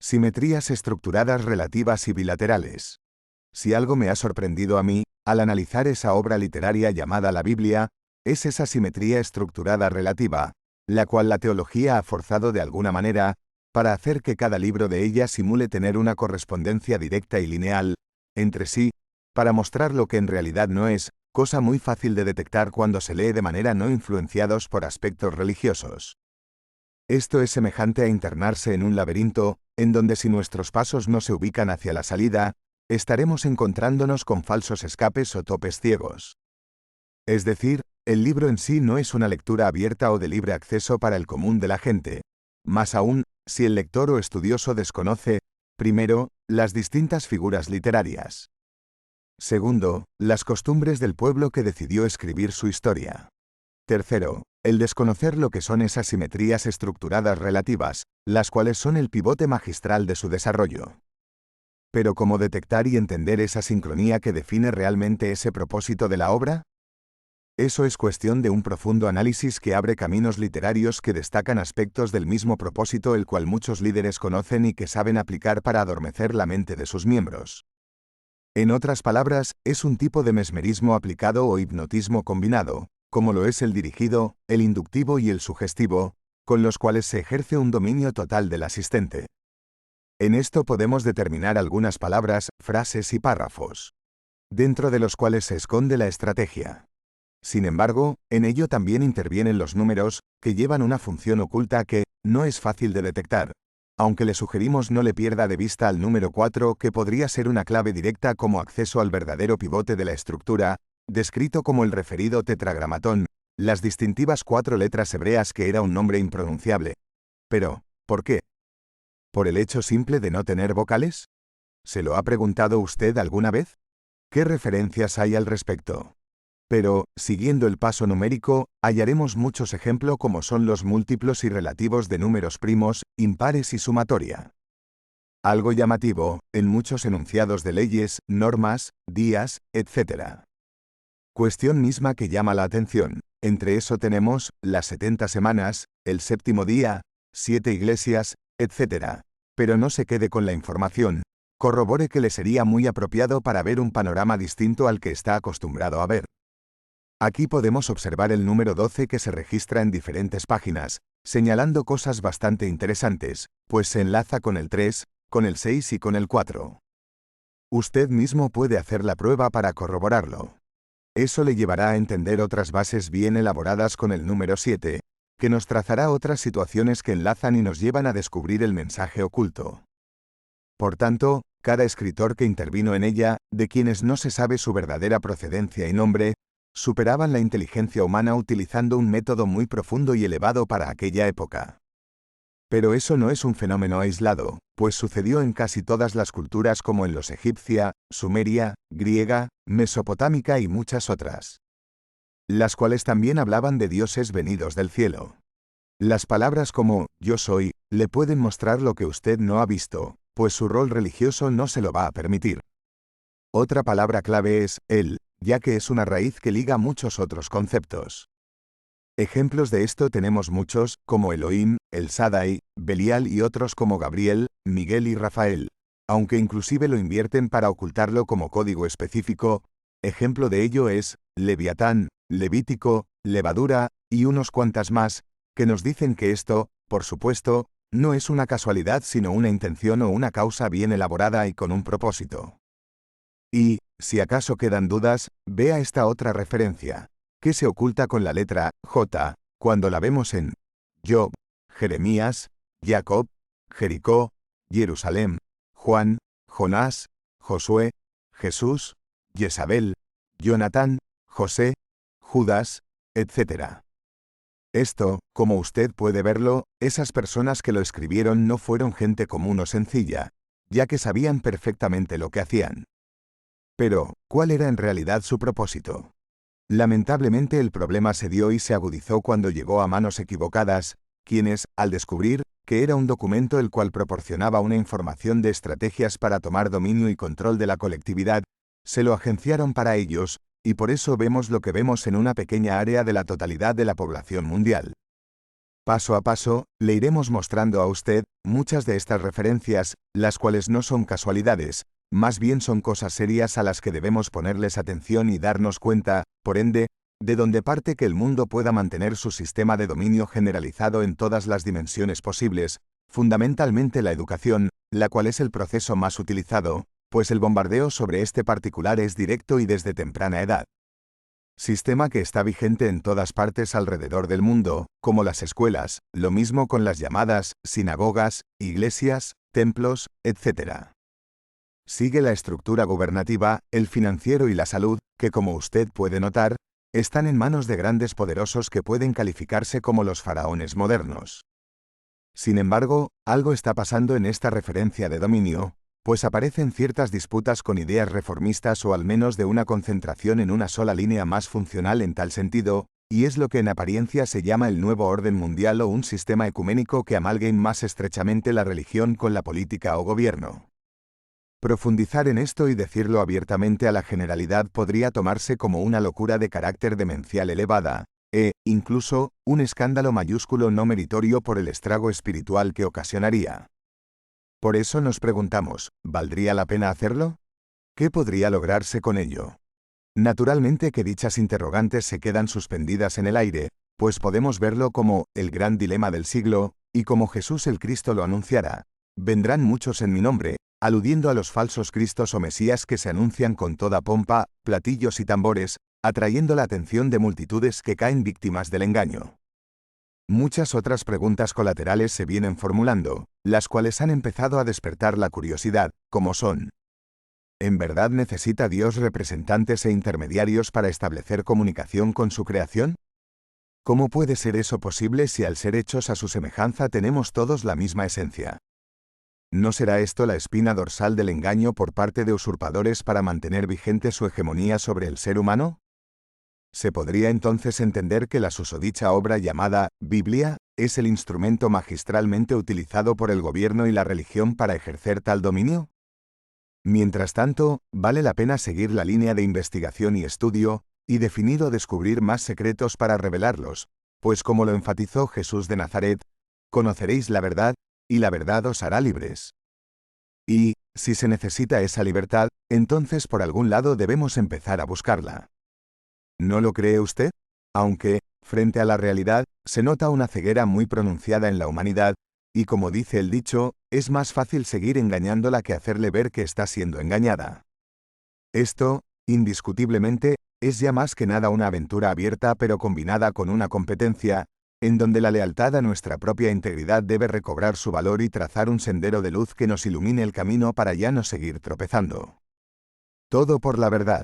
Simetrías estructuradas relativas y bilaterales. Si algo me ha sorprendido a mí, al analizar esa obra literaria llamada la Biblia, es esa simetría estructurada relativa, la cual la teología ha forzado de alguna manera, para hacer que cada libro de ella simule tener una correspondencia directa y lineal entre sí, para mostrar lo que en realidad no es, cosa muy fácil de detectar cuando se lee de manera no influenciados por aspectos religiosos. Esto es semejante a internarse en un laberinto, en donde si nuestros pasos no se ubican hacia la salida, estaremos encontrándonos con falsos escapes o topes ciegos. Es decir, el libro en sí no es una lectura abierta o de libre acceso para el común de la gente. Más aún, si el lector o estudioso desconoce, primero, las distintas figuras literarias. Segundo, las costumbres del pueblo que decidió escribir su historia. Tercero, el desconocer lo que son esas simetrías estructuradas relativas, las cuales son el pivote magistral de su desarrollo. Pero ¿cómo detectar y entender esa sincronía que define realmente ese propósito de la obra? Eso es cuestión de un profundo análisis que abre caminos literarios que destacan aspectos del mismo propósito el cual muchos líderes conocen y que saben aplicar para adormecer la mente de sus miembros. En otras palabras, es un tipo de mesmerismo aplicado o hipnotismo combinado, como lo es el dirigido, el inductivo y el sugestivo, con los cuales se ejerce un dominio total del asistente. En esto podemos determinar algunas palabras, frases y párrafos, dentro de los cuales se esconde la estrategia. Sin embargo, en ello también intervienen los números, que llevan una función oculta que no es fácil de detectar, aunque le sugerimos no le pierda de vista al número 4, que podría ser una clave directa como acceso al verdadero pivote de la estructura, descrito como el referido tetragramatón, las distintivas 4 letras hebreas que era un nombre impronunciable. Pero, ¿por qué? ¿Por el hecho simple de no tener vocales? ¿Se lo ha preguntado usted alguna vez? ¿Qué referencias hay al respecto? Pero, siguiendo el paso numérico, hallaremos muchos ejemplos como son los múltiplos y relativos de números primos, impares y sumatoria. Algo llamativo, en muchos enunciados de leyes, normas, días, etc. Cuestión misma que llama la atención. Entre eso tenemos las 70 semanas, el séptimo día, 7 iglesias, etc. Pero no se quede con la información. Corrobore que le sería muy apropiado para ver un panorama distinto al que está acostumbrado a ver. Aquí podemos observar el número 12 que se registra en diferentes páginas, señalando cosas bastante interesantes, pues se enlaza con el 3, con el 6 y con el 4. Usted mismo puede hacer la prueba para corroborarlo. Eso le llevará a entender otras bases bien elaboradas con el número 7, que nos trazará otras situaciones que enlazan y nos llevan a descubrir el mensaje oculto. Por tanto, cada escritor que intervino en ella, de quienes no se sabe su verdadera procedencia y nombre, superaban la inteligencia humana utilizando un método muy profundo y elevado para aquella época. Pero eso no es un fenómeno aislado, pues sucedió en casi todas las culturas como en los egipcia, sumeria, griega, mesopotámica y muchas otras, las cuales también hablaban de dioses venidos del cielo. Las palabras como «yo soy» le pueden mostrar lo que usted no ha visto, pues su rol religioso no se lo va a permitir. Otra palabra clave es «él», ya que es una raíz que liga muchos otros conceptos. Ejemplos de esto tenemos muchos, como Elohim, el Shaddai, Belial y otros como Gabriel, Miguel y Rafael, aunque inclusive lo invierten para ocultarlo como código específico. Ejemplo de ello es Leviatán, Levítico, levadura y unos cuantas más, que nos dicen que esto, por supuesto, no es una casualidad sino una intención o una causa bien elaborada y con un propósito. Y, si acaso quedan dudas, vea esta otra referencia, que se oculta con la letra J, cuando la vemos en Job, Jeremías, Jacob, Jericó, Jerusalén, Juan, Jonás, Josué, Jesús, Jezabel, Jonatán, José, Judas, etc. Esto, como usted puede verlo, esas personas que lo escribieron no fueron gente común o sencilla, ya que sabían perfectamente lo que hacían. Pero, ¿cuál era en realidad su propósito? Lamentablemente el problema se dio y se agudizó cuando llegó a manos equivocadas, quienes, al descubrir que era un documento el cual proporcionaba una información de estrategias para tomar dominio y control de la colectividad, se lo agenciaron para ellos, y por eso vemos lo que vemos en una pequeña área de la totalidad de la población mundial. Paso a paso, le iremos mostrando a usted muchas de estas referencias, las cuales no son casualidades, más bien son cosas serias a las que debemos ponerles atención y darnos cuenta, por ende, de donde parte que el mundo pueda mantener su sistema de dominio generalizado en todas las dimensiones posibles, fundamentalmente la educación, la cual es el proceso más utilizado, pues el bombardeo sobre este particular es directo y desde temprana edad. Sistema que está vigente en todas partes alrededor del mundo, como las escuelas, lo mismo con las llamadas sinagogas, iglesias, templos, etc. Sigue la estructura gubernativa, el financiero y la salud, que como usted puede notar, están en manos de grandes poderosos que pueden calificarse como los faraones modernos. Sin embargo, algo está pasando en esta referencia de dominio, pues aparecen ciertas disputas con ideas reformistas o al menos de una concentración en una sola línea más funcional en tal sentido, y es lo que en apariencia se llama el nuevo orden mundial o un sistema ecuménico que amalgame más estrechamente la religión con la política o gobierno. Profundizar en esto y decirlo abiertamente a la generalidad podría tomarse como una locura de carácter demencial elevada, incluso, un escándalo mayúsculo no meritorio por el estrago espiritual que ocasionaría. Por eso nos preguntamos, ¿valdría la pena hacerlo? ¿Qué podría lograrse con ello? Naturalmente que dichas interrogantes se quedan suspendidas en el aire, pues podemos verlo como el gran dilema del siglo, y como Jesús el Cristo lo anunciara. Vendrán muchos en mi nombre, aludiendo a los falsos cristos o mesías que se anuncian con toda pompa, platillos y tambores, atrayendo la atención de multitudes que caen víctimas del engaño. Muchas otras preguntas colaterales se vienen formulando, las cuales han empezado a despertar la curiosidad, como son: ¿en verdad necesita Dios representantes e intermediarios para establecer comunicación con su creación? ¿Cómo puede ser eso posible si al ser hechos a su semejanza tenemos todos la misma esencia? ¿No será esto la espina dorsal del engaño por parte de usurpadores para mantener vigente su hegemonía sobre el ser humano? ¿Se podría entonces entender que la susodicha obra llamada Biblia es el instrumento magistralmente utilizado por el gobierno y la religión para ejercer tal dominio? Mientras tanto, vale la pena seguir la línea de investigación y estudio, y definir o descubrir más secretos para revelarlos, pues como lo enfatizó Jesús de Nazaret, conoceréis la verdad, y la verdad os hará libres. Y, si se necesita esa libertad, entonces por algún lado debemos empezar a buscarla. ¿No lo cree usted? Aunque, frente a la realidad, se nota una ceguera muy pronunciada en la humanidad, y como dice el dicho, es más fácil seguir engañándola que hacerle ver que está siendo engañada. Esto, indiscutiblemente, es ya más que nada una aventura abierta pero combinada con una competencia, en donde la lealtad a nuestra propia integridad debe recobrar su valor y trazar un sendero de luz que nos ilumine el camino para ya no seguir tropezando. Todo por la verdad.